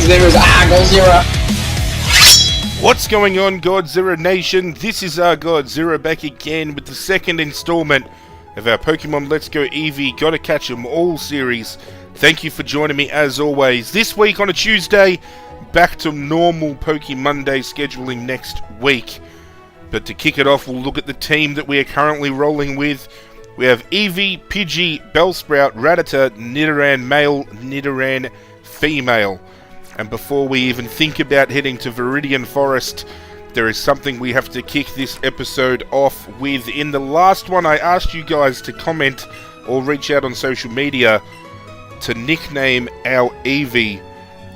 Zero's Godzilla. What's going on, Godzilla Nation? This is Godzilla back again with the second installment of our Pokemon Let's Go Eevee Gotta Catch 'em All series. Thank you for joining me as always. This week on a Tuesday, back to normal Pokemonday scheduling next week. But to kick it off, we'll look at the team that we are currently rolling with. We have Eevee, Pidgey, Bellsprout, Rattata, Nidoran male, Nidoran female. And before we even think about heading to Viridian Forest, there is something we have to kick this episode off with. In the last one, I asked you guys to comment or reach out on social media to nickname our Eevee.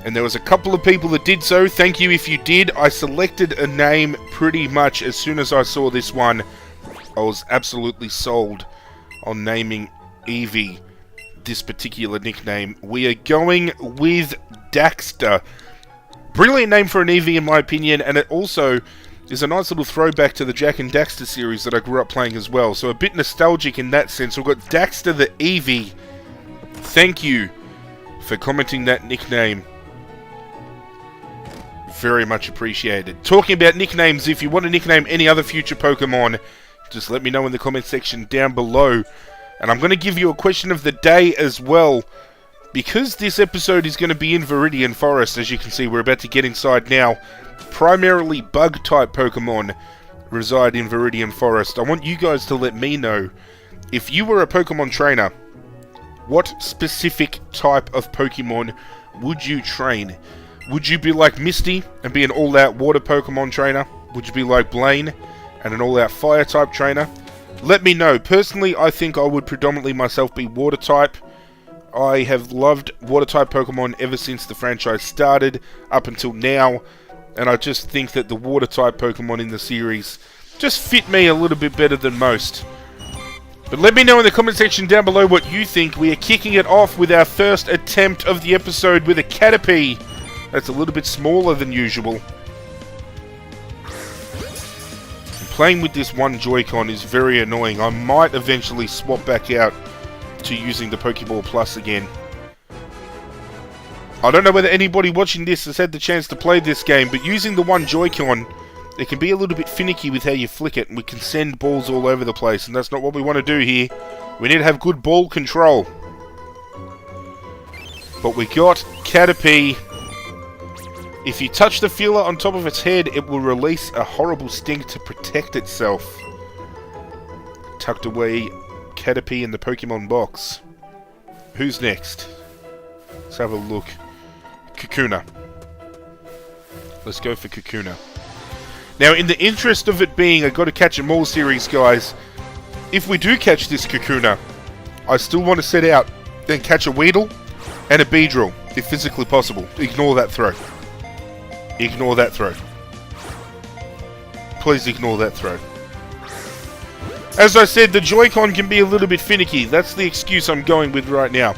And there was a couple of people that did so. Thank you if you did. I selected a name pretty much as soon as I saw this one. I was absolutely sold on naming Eevee this particular nickname. We are going with Daxter. Brilliant name for an Eevee in my opinion, and it also is a nice little throwback to the Jack and Daxter series that I grew up playing as well, so a bit nostalgic in that sense. We've got Daxter the Eevee. Thank you for commenting that nickname. Very much appreciated. Talking about nicknames, if you want to nickname any other future Pokemon, just let me know in the comment section down below. And I'm going to give you a question of the day as well. Because this episode is going to be in Viridian Forest, as you can see, we're about to get inside now. Primarily bug-type Pokemon reside in Viridian Forest. I want you guys to let me know, if you were a Pokemon trainer, what specific type of Pokemon would you train? Would you be like Misty and be an all-out water Pokemon trainer? Would you be like Blaine and an all-out fire type trainer? Let me know. Personally, I think I would predominantly myself be water type. I have loved water-type Pokemon ever since the franchise started, up until now, and I just think that the water-type Pokemon in the series just fit me a little bit better than most. But let me know in the comment section down below what you think. We are kicking it off with our first attempt of the episode with a Caterpie. That's a little bit smaller than usual. And playing with this one Joy-Con is very annoying. I might eventually swap back out to using the Pokeball Plus again. I don't know whether anybody watching this has had the chance to play this game, but using the one Joy-Con, it can be a little bit finicky with how you flick it, and we can send balls all over the place, and that's not what we want to do here. We need to have good ball control. But we got Caterpie. If you touch the feeler on top of its head, it will release a horrible sting to protect itself. Tucked away Caterpie in the Pokemon box. Who's next? Let's have a look. Kakuna. Let's go for Kakuna. Now, in the interest of it being a Gotta Catch 'em All series, guys, if we do catch this Kakuna, I still want to set out and catch a Weedle and a Beedrill, if physically possible. Ignore that throw. Ignore that throw. Please ignore that throw. As I said, the Joy-Con can be a little bit finicky. That's the excuse I'm going with right now.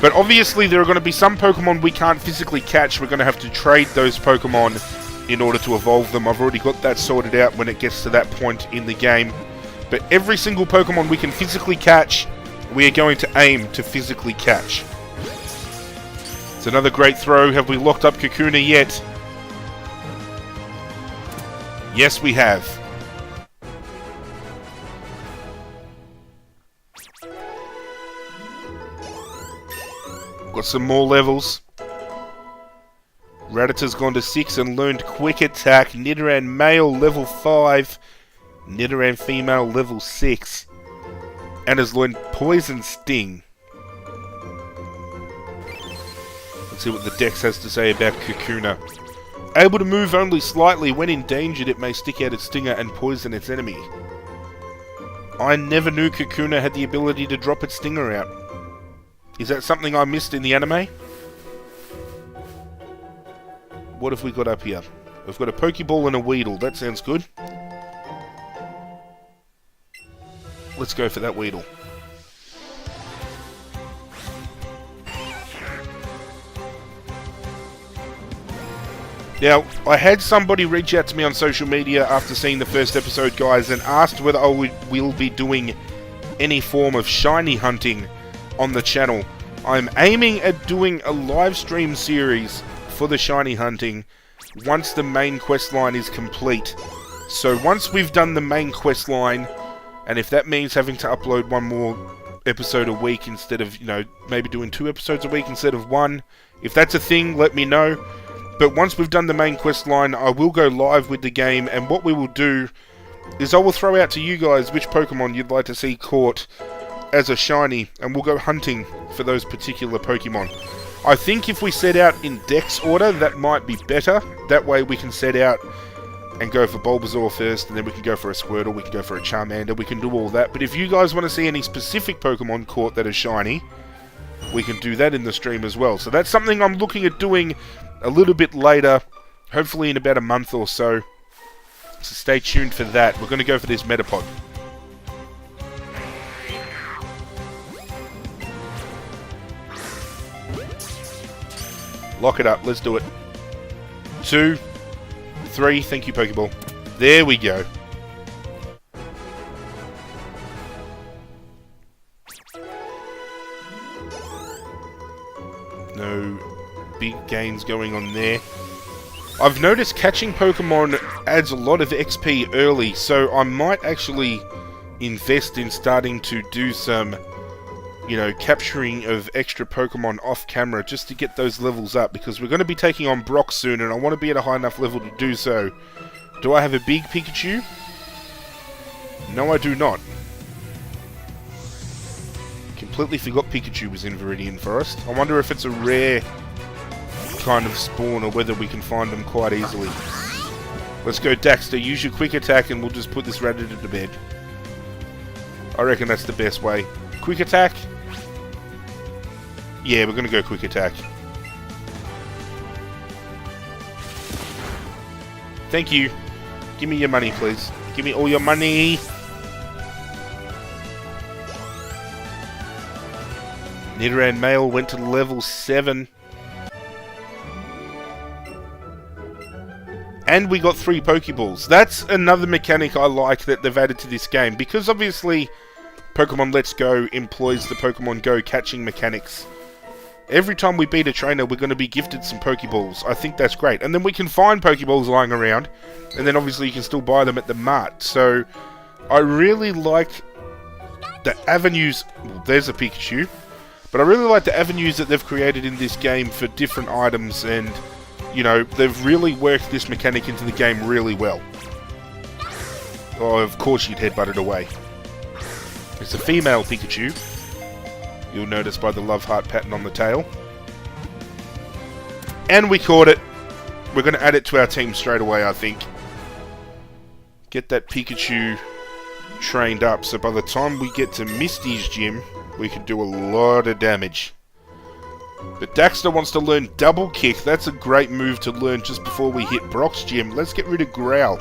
But obviously there are going to be some Pokemon we can't physically catch. We're going to have to trade those Pokemon in order to evolve them. I've already got that sorted out when it gets to that point in the game. But every single Pokemon we can physically catch, we are going to aim to physically catch. It's another great throw. Have we locked up Kakuna yet? Yes, we have. Got some more levels. Rattata's gone to 6 and learned Quick Attack. Nidoran male level 5. Nidoran female level 6. And has learned Poison Sting. Let's see what the Dex has to say about Kakuna. Able to move only slightly. When endangered, it may stick out its stinger and poison its enemy. I never knew Kakuna had the ability to drop its stinger out. Is that something I missed in the anime? What have we got up here? We've got a Pokeball and a Weedle. That sounds good. Let's go for that Weedle. Now, I had somebody reach out to me on social media after seeing the first episode, guys, and asked whether I will be doing any form of shiny hunting on the channel. I'm aiming at doing a live stream series for the shiny hunting once the main quest line is complete. So once we've done the main quest line, and if that means having to upload one more episode a week instead of, you know, maybe doing 2 episodes a week instead of 1, if that's a thing, let me know. But once we've done the main quest line, I will go live with the game, and what we will do is I will throw out to you guys which Pokemon you'd like to see caught as a shiny, and we'll go hunting for those particular Pokemon. I think if we set out in Dex order, that might be better. That way we can set out and go for Bulbasaur first, and then we can go for a Squirtle, we can go for a Charmander, we can do all that. But if you guys want to see any specific Pokemon caught that are shiny, we can do that in the stream as well. So that's something I'm looking at doing a little bit later, hopefully in about a month or so. So stay tuned for that. We're going to go for this Metapod. Lock it up. Let's do it. 2, 3. Thank you, Pokeball. There we go. No big gains going on there. I've noticed catching Pokemon adds a lot of XP early, so I might actually invest in starting to do some, you know, capturing of extra Pokemon off camera just to get those levels up, because we're going to be taking on Brock soon and I want to be at a high enough level to do so. Do I have a big Pikachu? No, I do not. Completely forgot Pikachu was in Viridian Forest. I wonder if it's a rare kind of spawn or whether we can find them quite easily. Let's go, Daxter. Use your quick attack and we'll just put this Rattata to bed. I reckon that's the best way. Quick attack? Yeah, we're going to go quick attack. Thank you. Give me your money, please. Give me all your money. Nidoran male went to level 7. And we got 3 Pokeballs. That's another mechanic I like that they've added to this game, because obviously Pokemon Let's Go employs the Pokemon Go catching mechanics. Every time we beat a trainer, we're going to be gifted some Pokeballs. I think that's great. And then we can find Pokeballs lying around, and then obviously you can still buy them at the mart. So I really like the avenues... Well, there's a Pikachu. But I really like the avenues that they've created in this game for different items, and, you know, they've really worked this mechanic into the game really well. Oh, of course you'd headbutt it away. It's a female Pikachu. You'll notice by the love heart pattern on the tail. And we caught it. We're going to add it to our team straight away, I think. Get that Pikachu trained up, so by the time we get to Misty's gym, we can do a lot of damage. But Daxter wants to learn Double Kick. That's a great move to learn just before we hit Brock's gym. Let's get rid of Growl.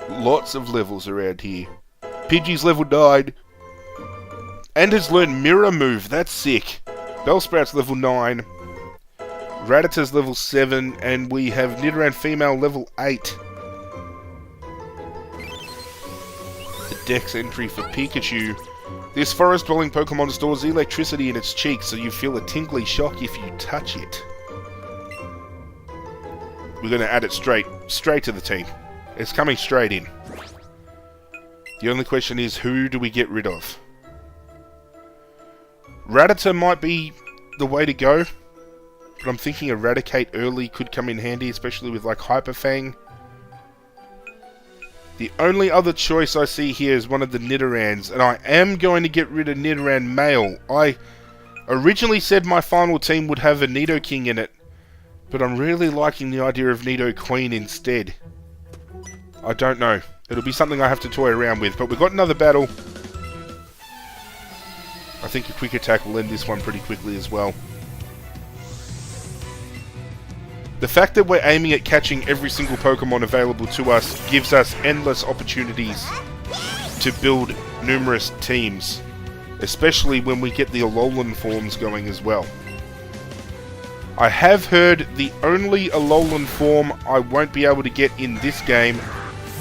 Lots of levels around here. Pidgey's level 9. And has learned Mirror Move. That's sick. Bellsprout's level 9. Rattata's level 7. And we have Nidoran female level 8. The Dex entry for Pikachu. This forest-dwelling Pokemon stores electricity in its cheeks, so you feel a tingly shock if you touch it. We're going to add it straight to the team. It's coming straight in. The only question is, who do we get rid of? Rattata might be the way to go, but I'm thinking Eradicate early could come in handy, especially with like Hyper Fang. The only other choice I see here is one of the Nidorans, and I am going to get rid of Nidoran male. I originally said my final team would have a Nidoking in it, but I'm really liking the idea of Nidoqueen instead. I don't know. It'll be something I have to toy around with, but we've got another battle. I think a quick attack will end this one pretty quickly as well. The fact that we're aiming at catching every single Pokemon available to us gives us endless opportunities to build numerous teams, especially when we get the Alolan forms going as well. I have heard the only Alolan form I won't be able to get in this game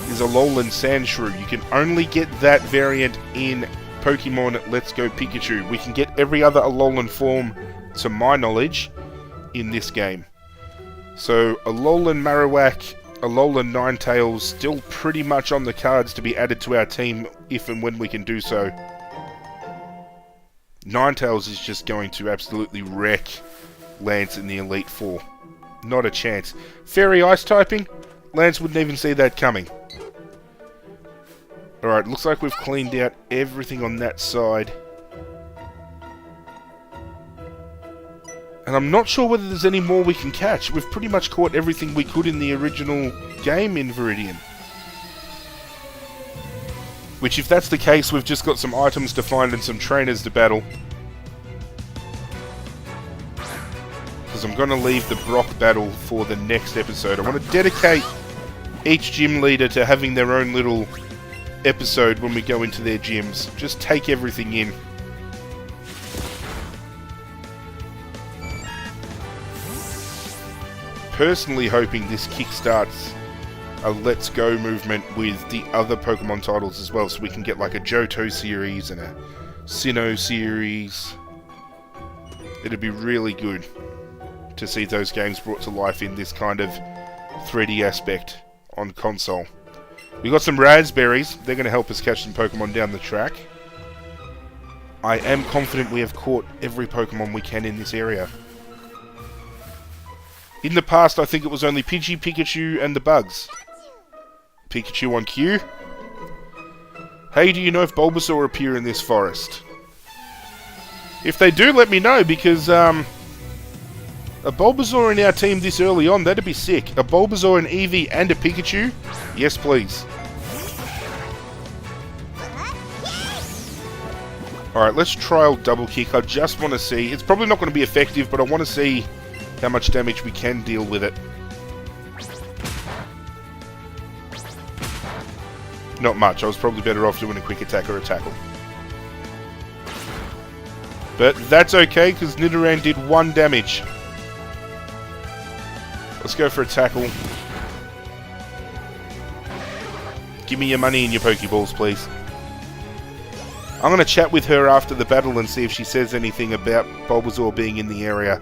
is Alolan Sandshrew. You can only get that variant in Pokemon Let's Go Pikachu. We can get every other Alolan form, to my knowledge, in this game. So, Alolan Marowak, Alolan Ninetales, still pretty much on the cards to be added to our team if and when we can do so. Ninetales is just going to absolutely wreck Lance in the Elite Four. Not a chance. Fairy Ice typing? Lance wouldn't even see that coming. Alright, looks like we've cleaned out everything on that side. And I'm not sure whether there's any more we can catch. We've pretty much caught everything we could in the original game in Viridian. Which, if that's the case, we've just got some items to find and some trainers to battle. Because I'm going to leave the Brock battle for the next episode. I want to dedicate each gym leader to having their own little episode when we go into their gyms. Just take everything in. Personally hoping this kickstarts a Let's Go movement with the other Pokemon titles as well, so we can get like a Johto series and a Sinnoh series. It'd be really good to see those games brought to life in this kind of 3D aspect on console. We got some raspberries. They're going to help us catch some Pokemon down the track. I am confident we have caught every Pokemon we can in this area. In the past, I think it was only Pidgey, Pikachu, and the bugs. Pikachu on cue. Hey, do you know if Bulbasaur appear in this forest? If they do, let me know, because a Bulbasaur in our team this early on, that'd be sick. A Bulbasaur, an Eevee, and a Pikachu? Yes, please. Alright, let's trial Double Kick. I just want to see. It's probably not going to be effective, but I want to see how much damage we can deal with it. Not much. I was probably better off doing a quick attack or a tackle. But that's okay, because Nidoran did 1 damage. Let's go for a tackle. Give me your money and your Pokeballs, please. I'm going to chat with her after the battle and see if she says anything about Bulbasaur being in the area.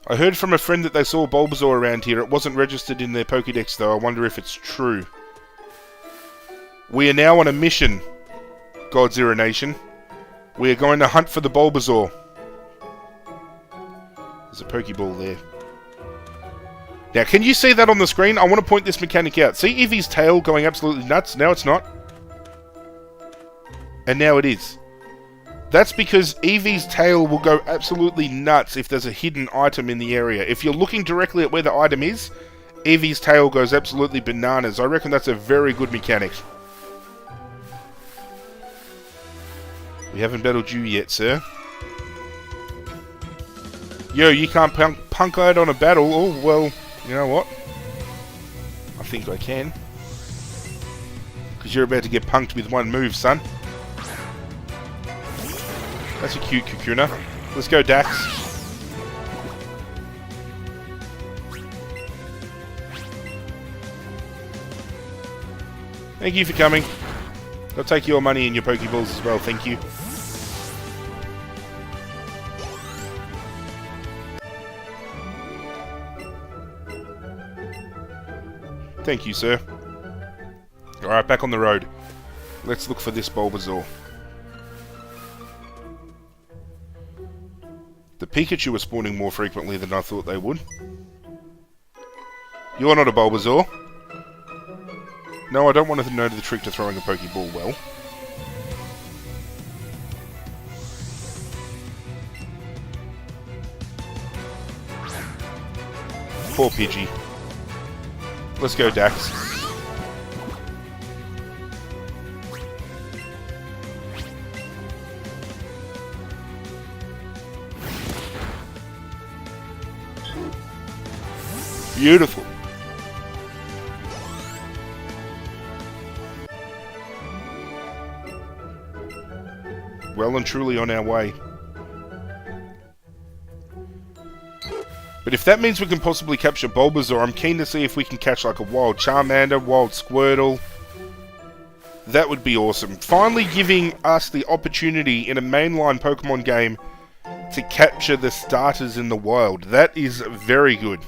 I heard from a friend that they saw Bulbasaur around here. It wasn't registered in their Pokédex though. I wonder if it's true. We are now on a mission, Godzilla Nation. We are going to hunt for the Bulbasaur. There's a Pokeball there. Now, can you see that on the screen? I want to point this mechanic out. See Eevee's tail going absolutely nuts? Now it's not. And now it is. That's because Eevee's tail will go absolutely nuts if there's a hidden item in the area. If you're looking directly at where the item is, Eevee's tail goes absolutely bananas. I reckon that's a very good mechanic. We haven't battled you yet, sir. Yo, you can't punk out on a battle. Oh, well, you know what? I think I can. Because you're about to get punked with 1 move, son. That's a cute Kakuna. Let's go, Dax. Thank you for coming. I'll take your money and your Pokeballs as well, thank you. Thank you, sir. Alright, back on the road. Let's look for this Bulbasaur. The Pikachu are spawning more frequently than I thought they would. You're not a Bulbasaur. No, I don't want to know the trick to throwing a Pokeball well. Poor Pidgey. Let's go, Dax. Beautiful. Well and truly on our way. But But if that means we can possibly capture Bulbasaur, I'm keen to see if we can catch like a wild Charmander, wild Squirtle. That would be awesome. Finally giving us the opportunity in a mainline Pokemon game to capture the starters in the wild. That is very good.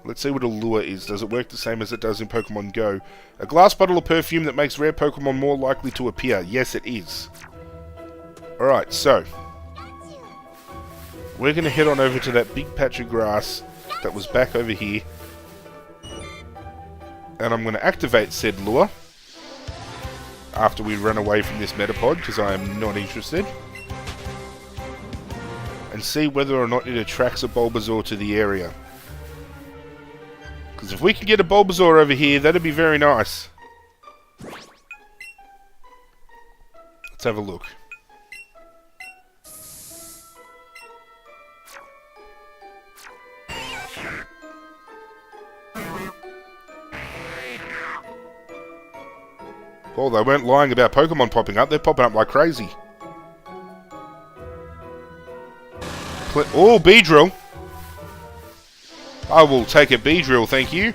Let's see what a lure is. Does it work the same as it does in Pokemon Go? A glass bottle of perfume that makes rare Pokemon more likely to appear. Yes, it is. Alright, so we're going to head on over to that big patch of grass that was back over here. And I'm going to activate said lure after we run away from this Metapod, because I am not interested. And see whether or not it attracts a Bulbasaur to the area. Because if we can get a Bulbasaur over here, that'd be very nice. Let's have a look. Oh, they weren't lying about Pokemon popping up. They're popping up like crazy. Oh, Beedrill. I will take a Beedrill, thank you.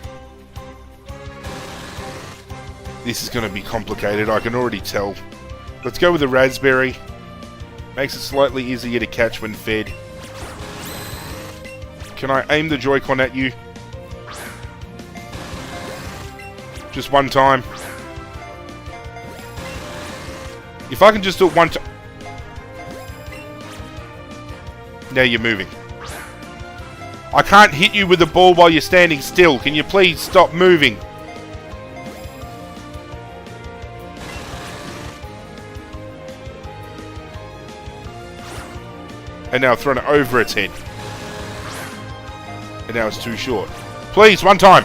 This is going to be complicated, I can already tell. Let's go with the Raspberry. Makes it slightly easier to catch when fed. Can I aim the Joy-Con at you? Just one time. If I can just do it one time... Now you're moving. I can't hit you with the ball while you're standing still. Can you please stop moving? And now I've thrown it over its head. And now it's too short. Please, one time!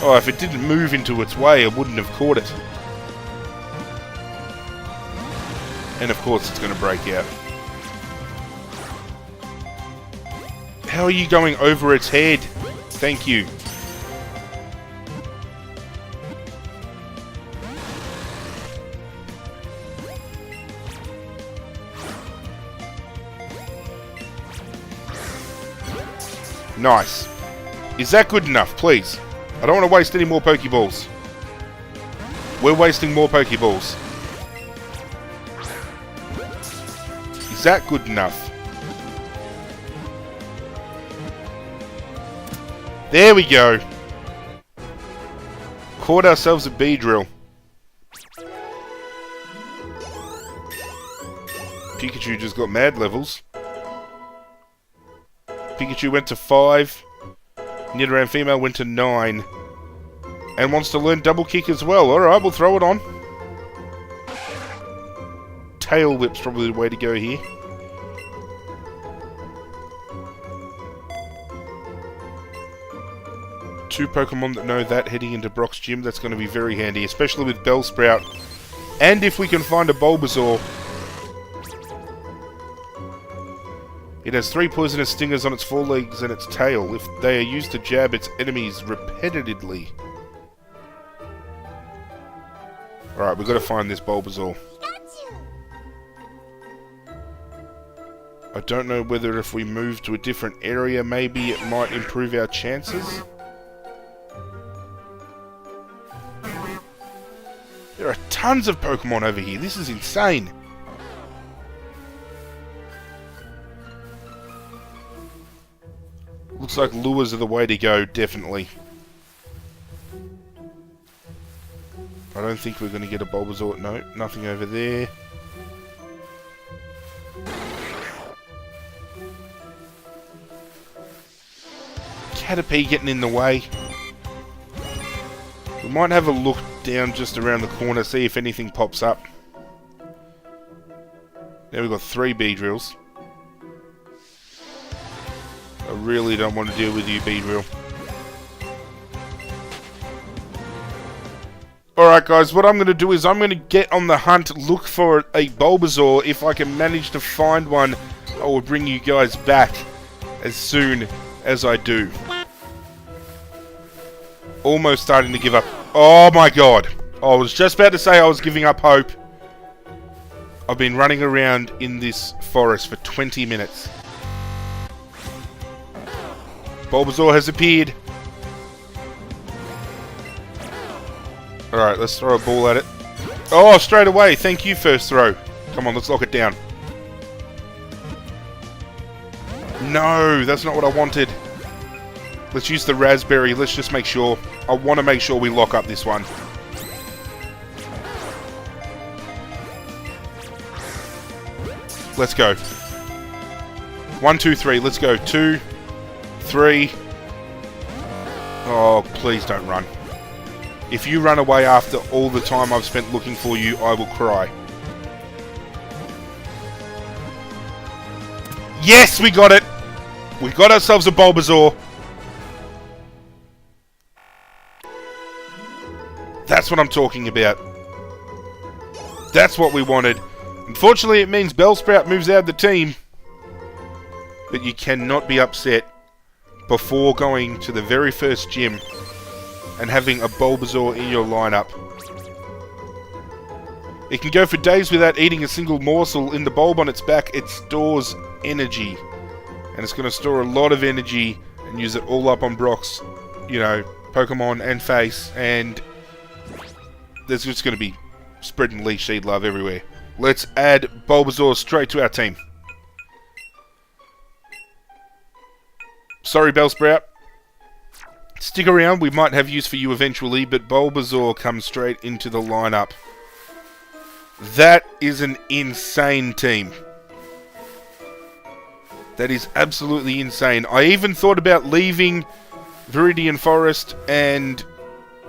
Oh, if it didn't move into its way, I wouldn't have caught it. And of course it's going to break out. How are you going over its head? Thank you. Nice. Is that good enough, please? I don't want to waste any more Pokeballs. We're wasting more Pokeballs. Is that good enough? There we go. Caught ourselves a Beedrill. Pikachu just got mad levels. Pikachu went to 5. Nidoran female went to 9. And wants to learn double kick as well. Alright, we'll throw it on. Tail whip's probably the way to go here. Two Pokemon that know that heading into Brock's gym, that's going to be very handy, especially with Bellsprout. And if we can find a Bulbasaur. It has 3 poisonous stingers on its forelegs and its tail. If they are used to jab its enemies repetitively. Alright, we've got to find this Bulbasaur. I don't know whether if we move to a different area, maybe it might improve our chances. There are tons of Pokemon over here. This is insane. Looks like lures are the way to go, definitely. I don't think we're going to get a Bulbasaur. No, nothing over there. Caterpie getting in the way. We might have a look down just around the corner, see if anything pops up. Now we've got 3 Beedrills. I really don't want to deal with you, Beedrill. Alright guys, what I'm going to do is I'm going to get on the hunt, look for a Bulbasaur. If I can manage to find one, I will bring you guys back as soon as I do. Almost starting to give up. Oh my god. I was just about to say I was giving up hope. I've been running around in this forest for 20 minutes. Bulbasaur has appeared. Alright, let's throw a ball at it. Oh, straight away. Thank you, first throw. Come on, let's lock it down. No, that's not what I wanted. Let's use the raspberry. Let's just make sure. I want to make sure we lock up this one. Let's go. 1, 2, 3. Let's go. 2, 3. Oh, please don't run. If you run away after all the time I've spent looking for you, I will cry. Yes, we got it! We got ourselves a Bulbasaur. That's what I'm talking about. That's what we wanted. Unfortunately, it means Bellsprout moves out of the team. But you cannot be upset before going to the very first gym and having a Bulbasaur in your lineup. It can go for days without eating a single morsel. In the bulb on its back, it stores energy. And it's going to store a lot of energy and use it all up on Brock's, Pokemon and face. And there's just going to be spreading Leech Seed love everywhere. Let's add Bulbasaur straight to our team. Sorry, Bellsprout. Stick around, we might have use for you eventually, but Bulbasaur comes straight into the lineup. That is an insane team. That is absolutely insane. I even thought about leaving Viridian Forest and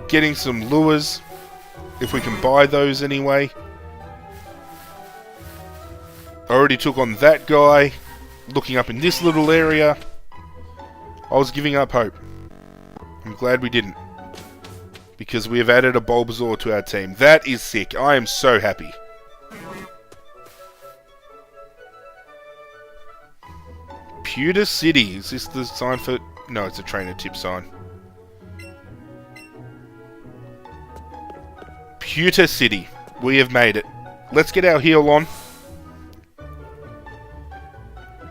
getting some lures, if we can buy those anyway. I already took on that guy. Looking up in this little area, I was giving up hope. I'm glad we didn't, because we have added a Bulbasaur to our team. That is sick. I am so happy. Pewter City. Is this the sign for... No, it's a trainer tip sign. Pewter City. We have made it. Let's get our heal on.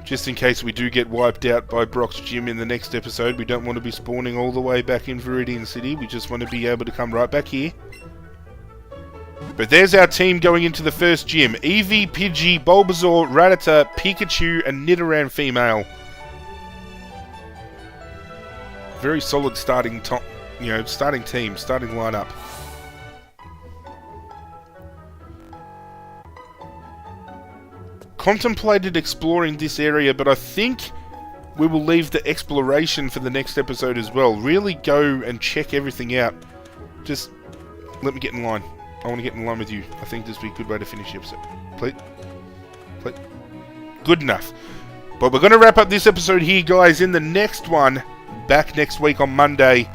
Just in case we do get wiped out by Brock's gym in the next episode. We don't want to be spawning all the way back in Viridian City. We just want to be able to come right back here. But there's our team going into the first gym. Eevee, Pidgey, Bulbasaur, Rattata, Pikachu, and Nidoran female. Very solid starting team, starting lineup. Contemplated exploring this area, but I think we will leave the exploration for the next episode as well. Really go and check everything out. Just let me get in line. I want to get in line with you. I think this would be a good way to finish the episode. Please. Good enough. But we're going to wrap up this episode here, guys. In the next one, back next week on Monday,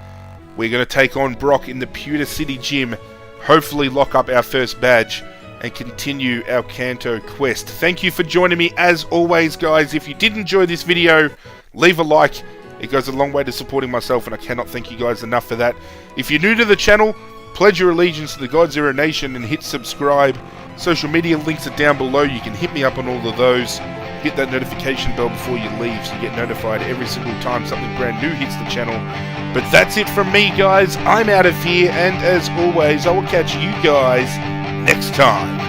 we're going to take on Brock in the Pewter City gym. Hopefully lock up our first badge and continue our Kanto quest. Thank you for joining me as always, guys. If you did enjoy this video, leave a like. It goes a long way to supporting myself, and I cannot thank you guys enough for that. If you're new to the channel, pledge your allegiance to the Godzilla Nation and hit subscribe. Social media links are down below. You can hit me up on all of those. Hit that notification bell before you leave so you get notified every single time something brand new hits the channel. But that's it from me, guys. I'm out of here, and as always, I will catch you guys next time.